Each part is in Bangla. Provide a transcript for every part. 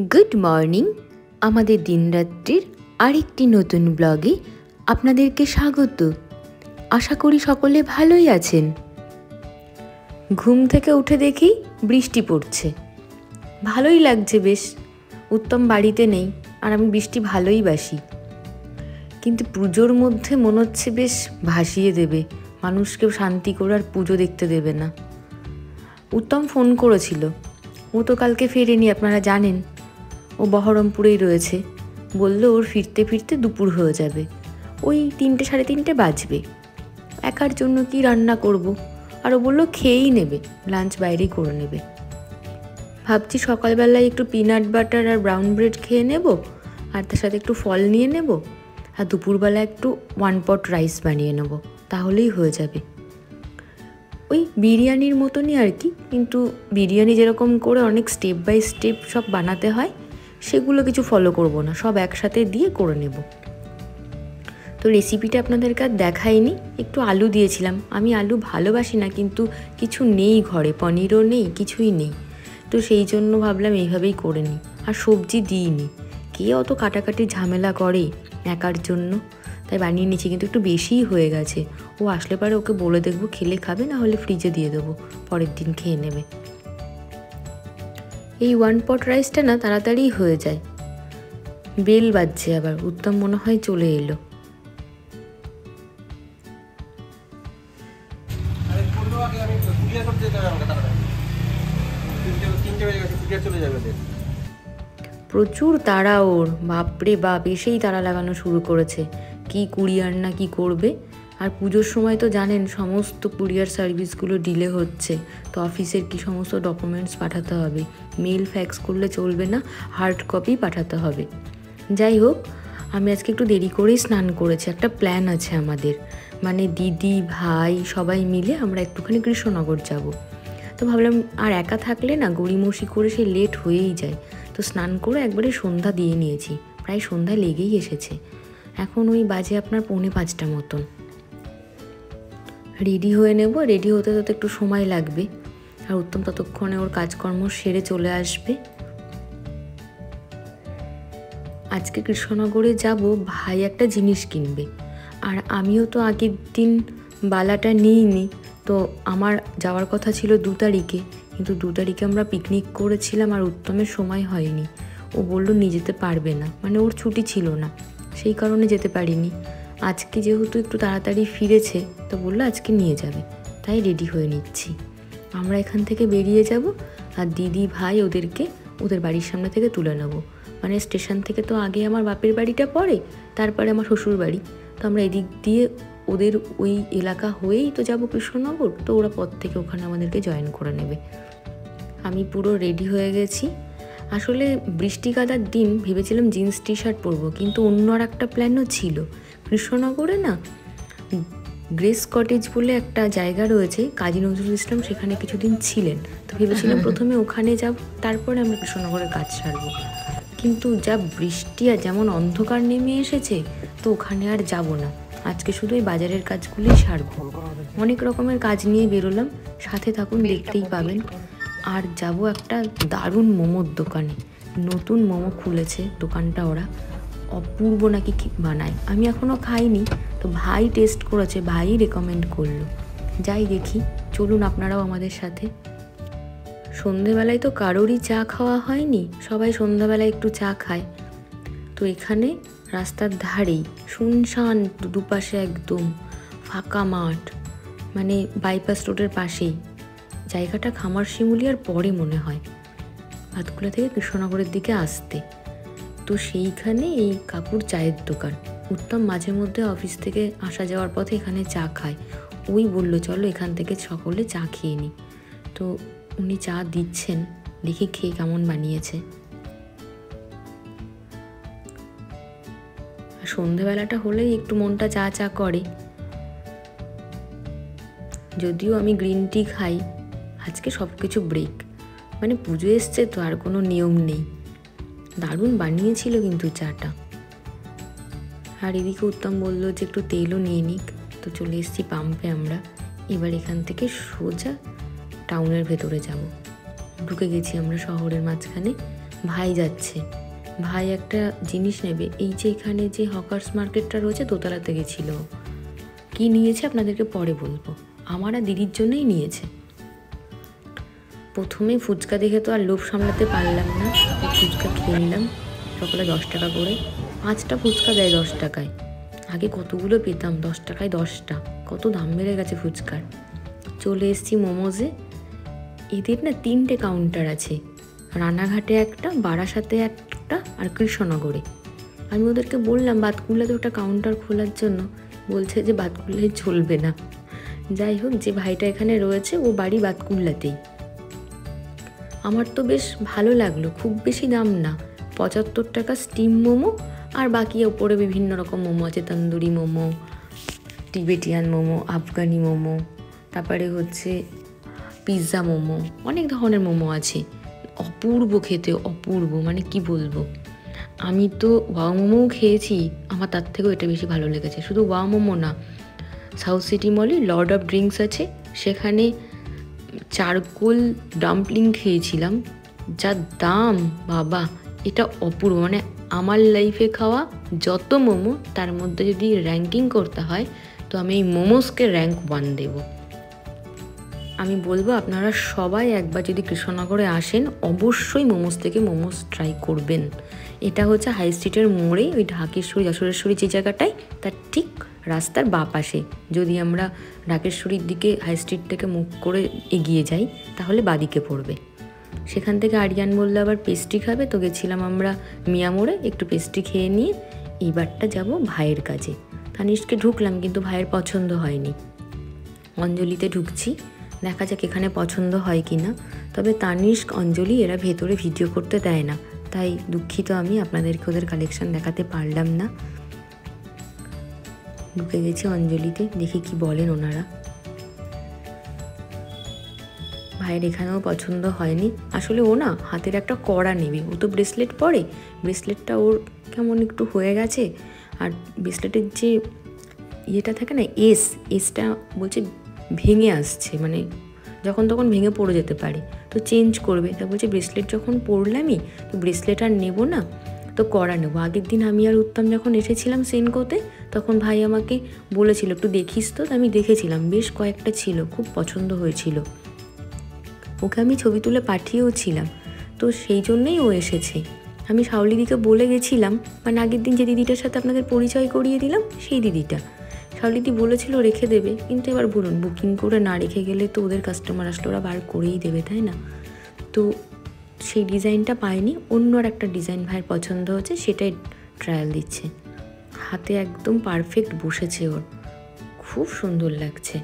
Good morning. আমাদের দিনরাত্রির আরেকটি নতুন ব্লগে আপনাদেরকে স্বাগত। আশা করি সকলে ভালোই আছেন। ঘুম থেকে উঠে দেখি বৃষ্টি পড়ছে, ভালোই লাগছে বেশ। উত্তম বাড়িতে নেই, আর আমি বৃষ্টি ভালোই বাসি, কিন্তু পুজোর মধ্যে মনে হচ্ছে বেশ ভাসিয়ে দেবে, মানুষকেও শান্তি করে আর পুজো দেখতে দেবে না। উত্তম ফোন করেছিল, ও তো কালকে ফেরেনি, আপনারা জানেন। ও বহরমপুরেই রয়েছে। বলল ওর ফিরতে ফিরতে দুপুর হয়ে যাবে, ওই 3টে সাড়ে 3টে বাজবে। একার জন্য কি রান্না করব, আর ও বললো খেয়েই নেবে, লাঞ্চ বাইরেই করে নেবে। ভাবছি সকালবেলায় একটু পিনাট বাটার আর ব্রাউন ব্রেড খেয়ে নেব, আর তার সাথে একটু ফল নিয়ে নেব, আর দুপুরবেলা একটু 1 পট রাইস বানিয়ে নেব, তাহলেই হয়ে যাবে। ওই বিরিয়ানির মতনই আর কি, কিন্তু বিরিয়ানি যেরকম করে অনেক স্টেপ বাই স্টেপ সব বানাতে হয়, সেগুলো কিছু ফলো করব না, সব একসাথে দিয়ে করে নেব। তো রেসিপিটা আপনাদেরকে আর দেখাইনি, একটু আলু দিয়েছিলাম। আমি আলু ভালোবাসি না, কিন্তু কিছু নেই ঘরে, পনিরও নেই, কিছুই নেই, তো সেই জন্য ভাবলাম এইভাবেই করে নিই। আর সবজি দিইনি, কে অত কাটাকাটি ঝামেলা করে একার জন্য, তাই বানিয়ে নিচ্ছি। কিন্তু একটু বেশিই হয়ে গেছে, ও আসলে পরে ওকে বলে দেখবো খেলে খাবে, না হলে ফ্রিজে দিয়ে দেবো, পরের দিন খেয়ে নেবে। এই 1 পট রাইসটা না তাড়াতাড়ি হয়ে যায়। বেল বাজছে আবার, উত্তম মনে হয় চলে এলো। প্রচুর তাড়া ওর, বাপরে বাপ, এসেই তাড়া লাগানো শুরু করেছে। কি কুরিয়ার না কি করবে। আর পুজোর সময় তো জানেন সমস্ত কুরিয়ার সার্ভিসগুলো ডিলে হচ্ছে, তো অফিসের কি সমস্ত ডকুমেন্টস পাঠাতে হবে, মেল ফ্যাক্স করলে চলবে না, হার্ড কপি পাঠাতে হবে। যাই হোক, আমি আজকে একটু দেরি করেই স্নান করেছি। একটা প্ল্যান আছে আমাদের, মানে দিদি ভাই সবাই মিলে আমরা একটুখানি কৃষ্ণনগর যাব। তো ভাবলাম আর একা থাকলে না গড়িমসি করে সে লেট হয়েই যায়, তো স্নান করে একবারে সন্ধ্যা দিয়ে নিয়েছি, প্রায় সন্ধ্যা লেগেই এসেছে। এখন ওই বাজে আপনার 4:45 মতন। রেডি হয়ে নেব, রেডি হতে হতে একটু সময় লাগবে, আর উত্তম ততক্ষণে ওর কাজকর্ম সেরে চলে আসবে। আজকে কৃষ্ণনগরে যাব, ভাই একটা জিনিস কিনবে, আর আমিও তো আগের দিন বালাটা নিইনি, তো আমার যাওয়ার কথা ছিল 2 তারিখে, কিন্তু 2 তারিখে আমরা পিকনিক করেছিলাম আর উত্তমের সময় হয়নি। ও বললো নিয়ে যেতে পারবে না, মানে ওর ছুটি ছিল না, সেই কারণে যেতে পারিনি। আজকে যেহেতু একটু তাড়াতাড়ি ফিরেছে, তো বললো আজকে নিয়ে যাবে, তাই রেডি হয়ে নিচ্ছি। আমরা এখান থেকে বেরিয়ে যাব, আর দিদি ভাই ওদেরকে ওদের বাড়ির সামনে থেকে তুলে নেব। মানে স্টেশন থেকে তো আগে আমার বাপের বাড়িটা পড়ে, তারপরে আমার শ্বশুর বাড়ি, তো আমরা এদিক দিয়ে ওদের ওই এলাকা হয়েই তো যাব কৃষ্ণনগর, তো ওরা পথ থেকে ওখানে আমাদেরকে জয়েন করে নেবে। আমি পুরো রেডি হয়ে গেছি। আসলে বৃষ্টি কাদার দিন ভেবেছিলাম জিন্স টি শার্ট পরবো, কিন্তু অন্য আর একটা প্ল্যানও ছিল। কৃষ্ণনগরে না গ্রেস কটেজ বলে একটা জায়গা রয়েছে, কাজী নজরুল ইসলাম সেখানে কিছুদিন ছিলেন, তো ভেবেছিলাম প্রথমে ওখানে যাব, তারপরে আমরা কৃষ্ণনগরের কাজ সারবো। কিন্তু যা বৃষ্টি আর যেমন অন্ধকার নেমে এসেছে, তো ওখানে আর যাব না, আজকে শুধু এই বাজারের কাজগুলোই সারবো। অনেক রকমের কাজ নিয়ে বেরোলাম, সাথে থাকুন, দেখতেই পাবেন। আর যাব একটা দারুণ মোমোর দোকানে, নতুন মোমো খুলেছে দোকানটা, ওরা অপূর্ব নাকি বানায়, আমি এখনও খাইনি, তো ভাই টেস্ট করেছে, ভাই রেকমেন্ড করলো। যাই দেখি, চলুন আপনারাও আমাদের সাথে। সন্ধেবেলায় তো কারোরই চা খাওয়া হয়নি, সবাই সন্ধ্যাবেলায় একটু চা খায়। তো এখানে রাস্তার ধারেই শুনশান, দুপাশে একদম ফাঁকা মাঠ, মানে বাইপাস রোডের পাশেই জায়গাটা, খামারশিমুলিয়ার পরে মনে হয়, ভাতকুলা থেকে কৃষ্ণনগরের দিকে আসতে। তো সেইখানে এই কাকুর চায়ের দোকান, উত্তম মাঝে মধ্যে অফিস থেকে আসা যাওয়ার পথে এখানে চা খায়। ওই বললো চলো এখান থেকে সকলে চা খেয়ে নিই, তো উনি চা দিচ্ছেন, দেখি খেয়ে কেমন বানিয়েছে। আর সন্ধেবেলাটা হলেই একটু মনটা চা চা করে, যদিও আমি গ্রিন টি খাই। আজকে সব কিছু ব্রেক, মানে পুজো এসছে তো আর কোনো নিয়ম নেই। দারুণ বানিয়েছিল কিন্তু চাটা। আর এদিকে উত্তম বললো যে একটু তেলও নিয়ে নিক, তো চলে এসেছি পাম্পে আমরা। এবার এখান থেকে সোজা টাউনের ভেতরে যাব। ঢুকে গেছি আমরা শহরের মাঝখানে, ভাই যাচ্ছে, ভাই একটা জিনিস নেবে। এই যে এখানে যে হকার্স মার্কেটটা রয়েছে দোতলাতে গেছিলো, কি নিয়েছে আপনাদেরকে পরে বলবো। আমার আর দিদির জন্যই নিয়েছে। প্রথমে ফুচকা দেখে তো আর লোভ সামলাতে পারলাম না, ফুচকা খেয়ে নিলাম। সকালে 10 টাকা করে 5টা ফুচকা দেয় 10 টাকায়। আগে কতগুলো পেতাম, 10 টাকায় 10টা। কত দাম বেড়ে গেছে ফুচকার। চলে এসেছি মোমোজে। এদের না 3টে কাউন্টার আছে, রানাঘাটে একটা, বারাসাতে একটা আর কৃষ্ণনগরে। আমি ওদেরকে বললাম বাতকুল্লাতে ওটা কাউন্টার খোলার জন্য, বলছে যে বাতকুল্লায় চলবে না। যাই হোক, যে ভাইটা এখানে রয়েছে ও বাড়ি বাতকুল্লাতেই। আমার তো বেশ ভালো লাগলো, খুব বেশি দাম না, 75 টাকা স্টিম মোমো, আর বাকি ওপরে বিভিন্ন রকম মোমো আছে, তন্দুরি মোমো, টিবেটিয়ান মোমো, আফগানি মোমো, তারপরে হচ্ছে পিৎজা মোমো, অনেক ধরনের মোমো আছে। অপূর্ব খেতে, অপূর্ব, মানে কি বলবো। আমি তো ওয়াও মোমোও খেয়েছি, আমার তার থেকেও এটা বেশি ভালো লেগেছে। শুধু ওয়াও মোমো না, সাউথ সিটি মলে লর্ড অফ ড্রিঙ্কস আছে, সেখানে চারকোল ডাম্পলিং খেয়েছিলাম, যা দাম বাবা, এটা অপূর্ব। মানে আমার লাইফে খাওয়া যত মোমো, তার মধ্যে যদি র্যাঙ্কিং করতে হয় তো আমি এই মোমোসকে র্যাঙ্ক 1 দেব। আমি বলবো আপনারা সবাই একবার যদি কৃষ্ণনগরে আসেন অবশ্যই মোমোস থেকে মোমোস ট্রাই করবেন। এটা হচ্ছে হাই স্ট্রিটের মোড়ে, ওই ঢাকেশ্বরী যশোরেশ্বরী যে জায়গাটায়, তার ঠিক রাস্তার বাঁ পাশে। যদি আমরা ঢাকেশ্বরীর দিকে হাই স্ট্রিট থেকে মুখ করে এগিয়ে যাই তাহলে বাদিকে পড়বে। সেখান থেকে আরিয়ান বললে আবার পেস্ট্রি খাবে, তো গেছিলাম আমরা মিয়া মোড়ে, একটু পেস্ট্রি খেয়ে নিয়ে এইবারটা যাব ভাইয়ের কাছে। তানিশকে ঢুকলাম কিন্তু ভাইয়ের পছন্দ হয়নি। অঞ্জলিতে ঢুকছি, দেখা যাক এখানে পছন্দ হয় কি না। তবে তানিষ্ক, অঞ্জলি এরা ভেতরে ভিডিও করতে দেয় না, তাই দুঃখিত আমি, আপনাদেরকে ওদের কালেকশন দেখাতে পারলাম না। ঢুকে গেছি অঞ্জলিতে, দেখি কি বলেন ওনারা। ভাইয়ের এখানেও পছন্দ হয়নি। আসলে ও না হাতের একটা কড়া নেবে, ও তো ব্রেসলেট পরে, ব্রেসলেটটা ওর কেমন একটু হয়ে গেছে। আর ব্রেসলেটের যে ইয়েটা থাকে না, এসটা বলছে ভেঙে আসছে, মানে যখন তখন ভেঙে পড়ে যেতে পারে, তো চেঞ্জ করবে। তা বলছে ব্রেসলেট যখন পরলামই, তো ব্রেসলেট আর নেবো না, তো কড়া নেবো। আগের দিন আমি আর উত্তম যখন এসেছিলাম সেনকোতে, তখন ভাই আমাকে বলেছিল একটু দেখিস, তো আমি দেখেছিলাম, বেশ কয়েকটা ছিল, খুব পছন্দ হয়েছিল। ওকে আমি ছবি তুলে পাঠিয়েও ছিলাম, তো সেই জন্যই ও এসেছে। আমি শাওলিদিকে বলে গেছিলাম, মানে আগের দিন যে দিদিটার সাথে আপনাদের পরিচয় করিয়ে দিলাম, সেই দিদিটা। শাওলিদি বলেছিল রেখে দেবে, কিন্তু এবার বলুন, বুকিং করে না রেখে গেলে তো ওদের কাস্টমার আসলে ওরা বার করেই দেবে, তাই না? তো সেই ডিজাইনটা পায়নি, অন্য আর একটা ডিজাইন ভাইয়ের পছন্দ হচ্ছে, সেটাই ট্রায়াল দিচ্ছে। হাতে একদম পারফেক্ট বসেছে ওর, খুব সুন্দর লাগছে।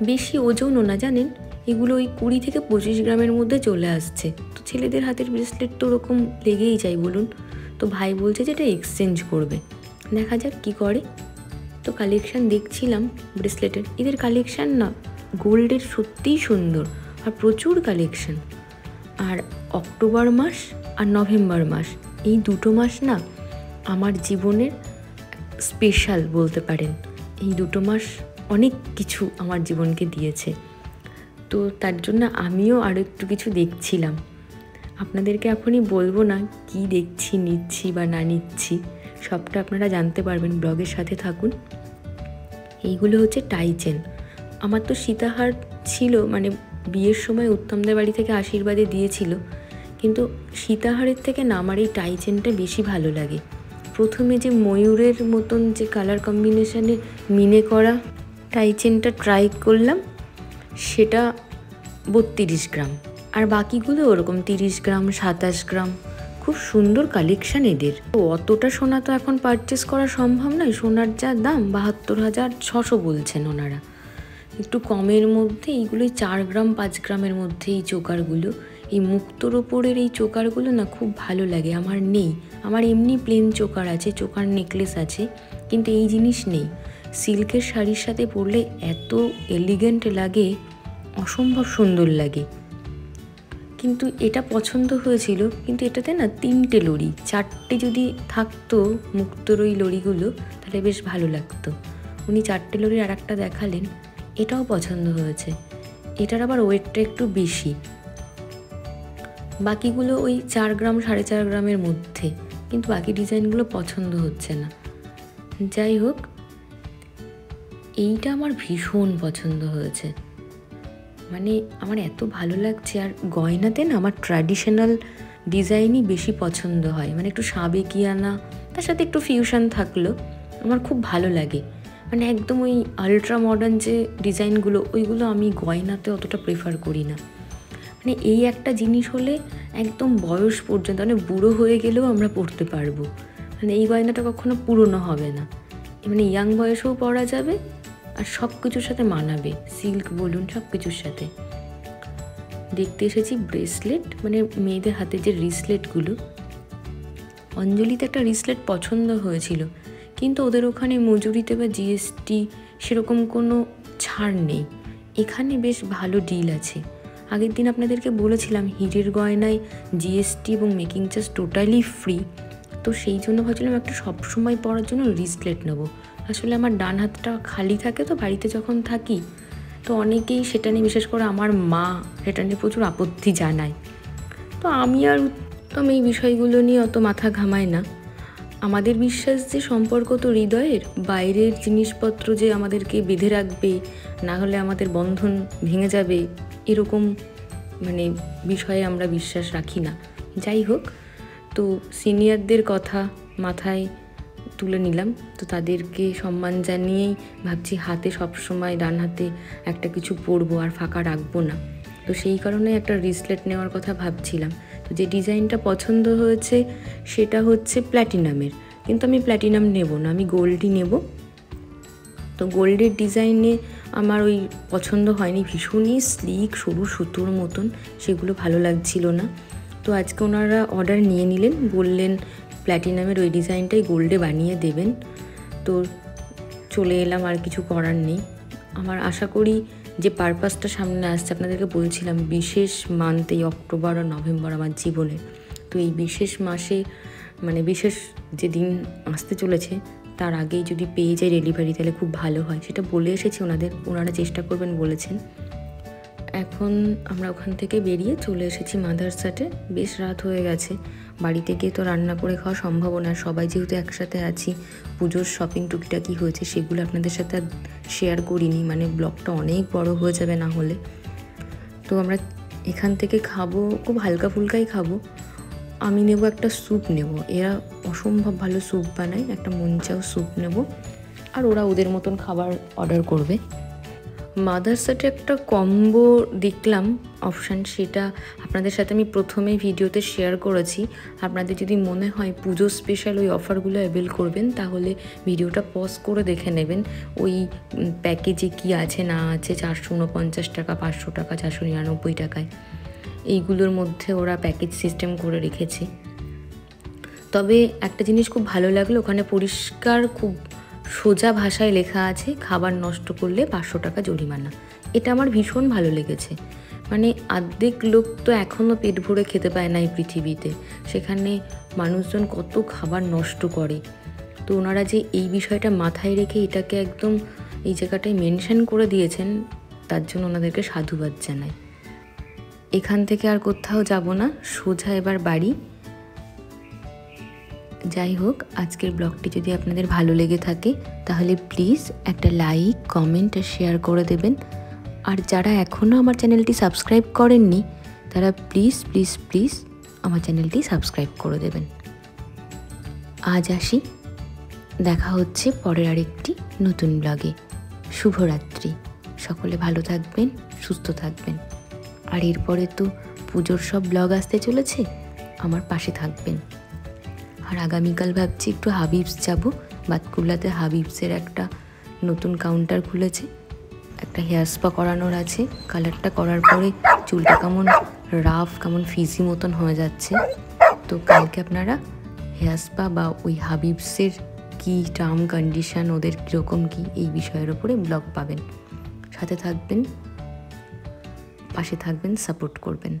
বেশি ওজনও না জানেন, এগুলো ওই 20 থেকে 25 গ্রামের মধ্যে চলে আসছে। তো ছেলেদের হাতের ব্রেসলেট তো ওরকম লেগেই যায় বলুন। তো ভাই বলছে যে এটা এক্সচেঞ্জ করবে, দেখা যাক কি করে। তো কালেকশান দেখছিলাম ব্রেসলেটের, এদের কালেকশান না গোল্ডের সত্যিই সুন্দর, আর প্রচুর কালেকশান। আর অক্টোবর মাস আর নভেম্বর মাস, এই দুটো মাস না আমার জীবনের স্পেশাল বলতে পারেন। এই দুটো মাস অনেক কিছু আমার জীবনকে দিয়েছে, তো তার জন্য আমিও আরও একটু কিছু দেখছিলাম। আপনাদেরকে এখনই বলবো না কি দেখছি, নিচ্ছি বা না নিচ্ছি, সবটা আপনারা জানতে পারবেন, ব্লগের সাথে থাকুন। এইগুলো হচ্ছে টাই চেন। আমার তো সীতাহার ছিল, মানে বিয়ের সময় উত্তমদের বাড়ি থেকে আশীর্বাদে দিয়েছিল, কিন্তু সীতাহারের থেকে না আমার এই টাই চেনটা বেশি ভালো লাগে। প্রথমে যে ময়ূরের মতন যে কালার কম্বিনেশনে মিনে করা টাই চেনটা ট্রাই করলাম, সেটা 32 গ্রাম, আর বাকিগুলো ওরকম 30 গ্রাম, 27 গ্রাম। খুব সুন্দর কালেকশান এদের। অতটা সোনা তো এখন পারচেস করা সম্ভব নয়, সোনার যা দাম 72,600 বলছেন ওনারা। একটু কমের মধ্যে এইগুলোই 4 গ্রাম 5 গ্রামের মধ্যে এই চোকারগুলো, এই মুক্তোর ওপরের এই চোকারগুলো না খুব ভালো লাগে। আমার নেই, আমার এমনি প্লেন চোকার আছে, চোকার নেকলেস আছে, কিন্তু এই জিনিস নেই। সিল্কের শাড়ির সাথে পরলে এত এলিগেন্ট লাগে, অসম্ভব সুন্দর লাগে। কিন্তু এটা পছন্দ হয়েছিল, কিন্তু এটাতে না 3টে লরি, 4টে যদি থাকতো মুক্তোর ওই লরিগুলো তাহলে বেশ ভালো লাগতো। উনি 4টে লরির আর একটা দেখালেন, এটাও পছন্দ হয়েছে। এটার আবার ওয়েটটা একটু বেশি। বাকিগুলো ওই 4 গ্রাম 4.5 গ্রামের মধ্যে, কিন্তু বাকি ডিজাইনগুলো পছন্দ হচ্ছে না। যাই হোক, এইটা আমার ভীষণ পছন্দ হয়েছে, মানে আমার এত ভালো লাগছে। আর গয়নাতে না আমার ট্র্যাডিশনাল ডিজাইনই বেশি পছন্দ হয়, মানে একটু সাবেকিয়ানা, তার সাথে একটু ফিউশন থাকলো, আমার খুব ভালো লাগে। মানে একদম ওই আলট্রা মডার্ন যে ডিজাইনগুলো, ওইগুলো আমি গয়নাতে অতটা প্রেফার করি না। মানে এই একটা জিনিস হলে একদম বয়স পর্যন্ত, মানে বুড়ো হয়ে গেলেও আমরা পরতে পারবো, মানে এই গয়নাটা কখনো পুরনো হবে না, মানে ইয়াং বয়সেও পরা যাবে আর সব কিছুর সাথে মানাবে, সিল্ক বলুন সব কিছুর সাথে। দেখতে এসেছি ব্রেসলেট, মানে মেয়েদের হাতে যে রিসলেটগুলো। অঞ্জলিতে একটা রিসলেট পছন্দ হয়েছিল, কিন্তু ওদের ওখানে মজুরিতে বা জিএসটি সেরকম কোনো ছাড় নেই। এখানে বেশ ভালো ডিল আছে। আগের দিন আপনাদেরকে বলেছিলাম হীরের গয়নায় জিএসটি এবং মেকিং চার্জ টোটালি ফ্রি, তো সেই জন্য ভাবছিলাম একটা সবসময় পরার জন্য রিসলেট নেবো। আসলে আমার ডান হাতটা খালি থাকে তো বাড়িতে যখন থাকি, তো অনেকেই সেটা নিয়ে, বিশেষ করে আমার মা সেটা নিয়ে প্রচুর আপত্তি জানায়। তো আমি এই বিষয়গুলো নিয়ে অত মাথা ঘামাই না। আমাদের বিশ্বাস যে সম্পর্ক তো হৃদয়ের, বাইরের জিনিসপত্র যে আমাদেরকে বেঁধে রাখবে, না হলে আমাদের বন্ধন ভেঙে যাবে, এরকম মানে বিষয়ে আমরা বিশ্বাস রাখি না। যাই হোক, তো সিনিয়রদের কথা মাথায় তুলে নিলাম, তো তাদেরকে সম্মান জানিয়েই ভাবছি হাতে সবসময় ডান হাতে একটা কিছু পরবো আর ফাঁকা রাখবো না। তো সেই কারণে একটা রিসলেট নেওয়ার কথা ভাবছিলাম। তো যে ডিজাইনটা পছন্দ হয়েছে সেটা হচ্ছে প্ল্যাটিনামের, কিন্তু আমি প্ল্যাটিনাম নেব না, আমি গোল্ডই নেব। তো গোল্ডের ডিজাইনে আমার ওই পছন্দ হয়নি, ভীষণই স্লিক সরু সুতোর মতন, সেগুলো ভালো লাগছিল না। তো আজকে ওনারা অর্ডার নিয়ে নিলেন, বললেন প্ল্যাটিনামের ওই ডিজাইনটাই গোল্ডে বানিয়ে দেবেন। তো চলে এলাম, আর কিছু করার নেই। আমার আশা করি যে পারপাসটা সামনে আসছে, আপনাদেরকে বলছিলাম বিশেষ মান্থ এই অক্টোবর আর নভেম্বর আমার জীবনে। তো এই বিশেষ মাসে, মানে বিশেষ যে দিন আসতে চলেছে তার আগেই যদি পেয়ে যায় ডেলিভারি, তাহলে খুব ভালো হয়, সেটা বলে এসেছি ওনারা চেষ্টা করবেন বলেছেন। এখন আমরা ওখান থেকে বেরিয়ে চলে এসেছি মাদারসাটে। বেশ রাত হয়ে গেছে, বাড়িতে গিয়ে তো রান্না করে খাওয়া সম্ভব না, সবাই যেহেতু একসাথে আছি। পুজোর শপিং টুকিটাকি হয়েছে সেগুলো আপনাদের সাথে আর শেয়ার করিনি, মানে ব্লগটা অনেক বড় হয়ে যাবে না হলে। তো আমরা এখান থেকে খাবো, খুব হালকা ফুলকাই খাবো। আমি নেব একটা স্যুপ নেব, এরা অসম্ভব ভালো স্যুপ বানায়, একটা মনচাও স্যুপ নেব, আর ওরা ওদের মতন খাবার অর্ডার করবে। মাদারসাটে একটা কম্বো দেখলাম অপশান, সেটা আপনাদের সাথে আমি প্রথমে ভিডিওতে শেয়ার করেছি। আপনাদের যদি মনে হয় পুজো স্পেশাল ওই অফারগুলো অ্যাভেল করবেন, তাহলে ভিডিওটা পজ করে দেখে নেবেন ওই প্যাকেজে কি আছে না আছে। 449 টাকা, 500 টাকা, 499 টাকায়, এইগুলোর মধ্যে ওরা প্যাকেজ সিস্টেম করে রেখেছে। তবে একটা জিনিস খুব ভালো লাগলো, ওখানে পরিষ্কার খুব সোজা ভাষায় লেখা আছে খাবার নষ্ট করলে 500 টাকা জরিমানা। এটা আমার ভীষণ ভালো লেগেছে। মানে অর্ধেক লোক তো এখনও পেট ভরে খেতে পায় না এই পৃথিবীতে, সেখানে মানুষজন কত খাবার নষ্ট করে। তো ওনারা যে এই বিষয়টা মাথায় রেখে এটাকে একদম এই জায়গাটায় মেনশন করে দিয়েছেন, তার জন্য ওনাদেরকে সাধুবাদ জানাই। এখান থেকে আর কোথাও যাব না, সোজা এবার বাড়ি। যাই হোক, আজকের ব্লগটি যদি আপনাদের ভালো লেগে থাকে তাহলে প্লিজ একটা লাইক, কমেন্ট আর শেয়ার করে দেবেন। আর যারা এখনও আমার চ্যানেলটি সাবস্ক্রাইব করেননি তারা প্লিজ প্লিজ প্লিজ আমার চ্যানেলটি সাবস্ক্রাইব করে দেবেন। আজ আসি, দেখা হচ্ছে পরের আরেকটি নতুন ব্লগে। শুভরাত্রি, সকলে ভালো থাকবেন, সুস্থ থাকবেন। আর এরপরে তো পুজোর সব ব্লগ আসতে চলেছে, আমার পাশে থাকবেন। আর আগামীকাল ভাবছি একটু হাবিবস যাব, বাতকুল্লাতে হাবিবসের একটা নতুন কাউন্টার খুলেছে, একটা হেয়ার স্পা করানোর আছে। কালারটা করার পরে চুলটা কেমন রাফ, কেমন ফিজি মতন হয়ে যাচ্ছে। তো কালকে আপনারা হেয়ার স্পা বা ওই হাবিবসের কী টার্ম কন্ডিশন, ওদের কীরকম কী, এই বিষয়ের ওপরে ব্লগ পাবেন। সাথে থাকবেন, পাশে থাকবেন, সাপোর্ট করবেন।